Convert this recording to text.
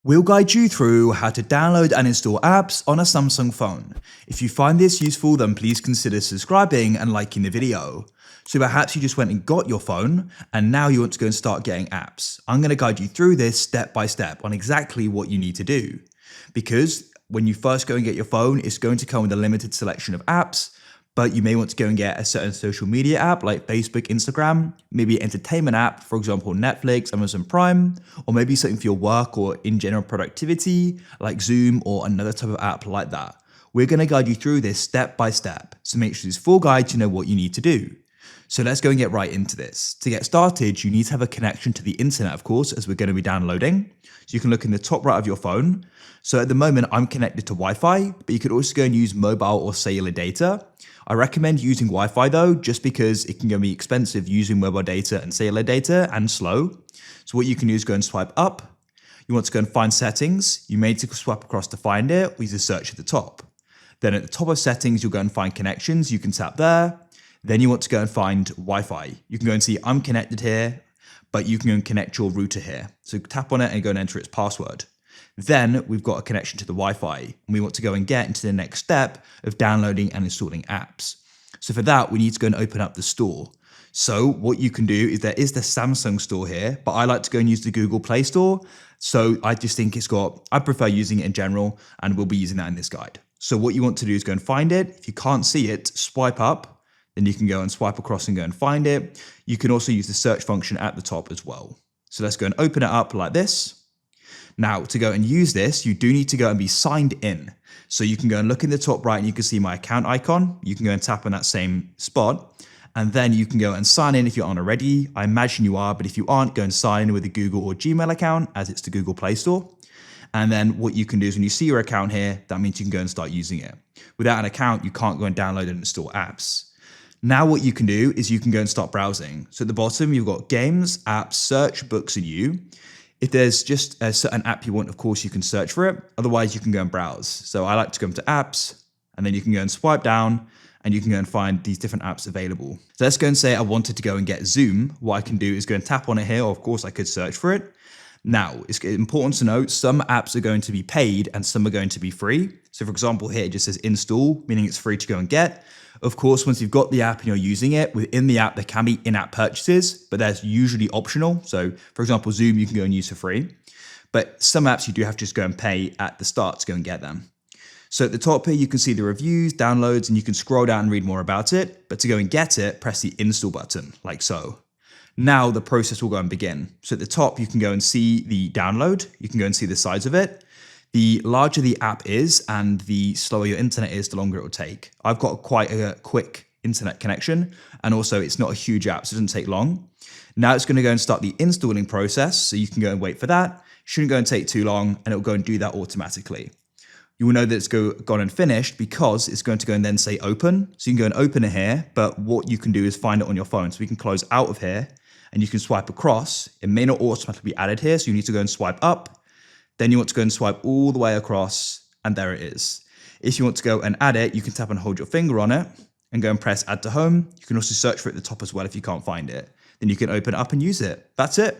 We'll guide you through how to download and install apps on a Samsung phone. If you find this useful, then please consider subscribing and liking the video. So perhaps you just went and got your phone and now you want to go and start getting apps. I'm going to guide you through this step by step on exactly what you need to do. Because when you first go and get your phone, it's going to come with a limited selection of apps, but you may want to go and get a certain social media app like Facebook, Instagram, maybe an entertainment app, for example, Netflix, Amazon Prime, or maybe something for your work or in general productivity like Zoom or another type of app like that. We're going to guide you through this step by step. So make sure this full guide to know what you need to do. So let's go and get right into this. To get started, you need to have a connection to the internet, of course, as we're going to be downloading. So you can look in the top right of your phone. So at the moment, I'm connected to Wi-Fi, but you could also go and use mobile or cellular data. I recommend using Wi-Fi though, just because it can go be expensive using mobile data and cellular data and slow. So what you can do is go and swipe up. You want to go and find settings. You may need to swipe across to find it, or use the search at the top. Then at the top of settings, you'll go and find connections. You can tap there. Then you want to go and find Wi-Fi. You can go and see I'm connected here, but you can go and connect your router here. So tap on it and go and enter its password. Then we've got a connection to the Wi-Fi and we want to go and get into the next step of downloading and installing apps. So for that, we need to go and open up the store. So what you can do is there is the Samsung store here, but I like to go and use the Google Play Store. So I just think I prefer using it in general, and we'll be using that in this guide. So what you want to do is go and find it. If you can't see it, swipe up. Then you can go and swipe across and go and find it. You can also use the search function at the top as well. So let's go and open it up like this. Now to go and use this, you do need to go and be signed in. So you can go and look in the top right and you can see my account icon. You can go and tap on that same spot. And then you can go and sign in if you aren't already. I imagine you are, but if you aren't, go and sign in with a Google or Gmail account, as it's the Google Play Store. And then what you can do is when you see your account here, that means you can go and start using it. Without an account, you can't go and download and install apps. Now what you can do is you can go and start browsing. So at the bottom, you've got games, apps, search, books, and you. If there's just a certain app you want, of course, you can search for it. Otherwise, you can go and browse. So I like to go into apps, and then you can go and swipe down, and you can go and find these different apps available. So let's go and say I wanted to go and get Zoom. What I can do is go and tap on it here, or of course, I could search for it. Now, it's important to note, some apps are going to be paid and some are going to be free. So for example, here it just says install, meaning it's free to go and get. Of course, once you've got the app and you're using it, within the app, there can be in-app purchases, but that's usually optional. So for example, Zoom, you can go and use for free. But some apps you do have to just go and pay at the start to go and get them. So at the top here, you can see the reviews, downloads, and you can scroll down and read more about it. But to go and get it, press the install button, like so. Now the process will go and begin. So at the top, you can go and see the download. You can go and see the size of it. The larger the app is and the slower your internet is, the longer it will take. I've got quite a quick internet connection, and also it's not a huge app, so it doesn't take long. Now it's going to go and start the installing process, so you can go and wait for that. Shouldn't go and take too long, and it will go and do that automatically. You will know that it's gone and finished because it's going to go and then say open. So you can go and open it here, but what you can do is find it on your phone. So we can close out of here and you can swipe across. It may not automatically be added here, so you need to go and swipe up. Then you want to go and swipe all the way across, and there it is. If you want to go and add it, you can tap and hold your finger on it and go and press add to home. You can also search for it at the top as well if you can't find it. Then you can open it up and use it. That's it.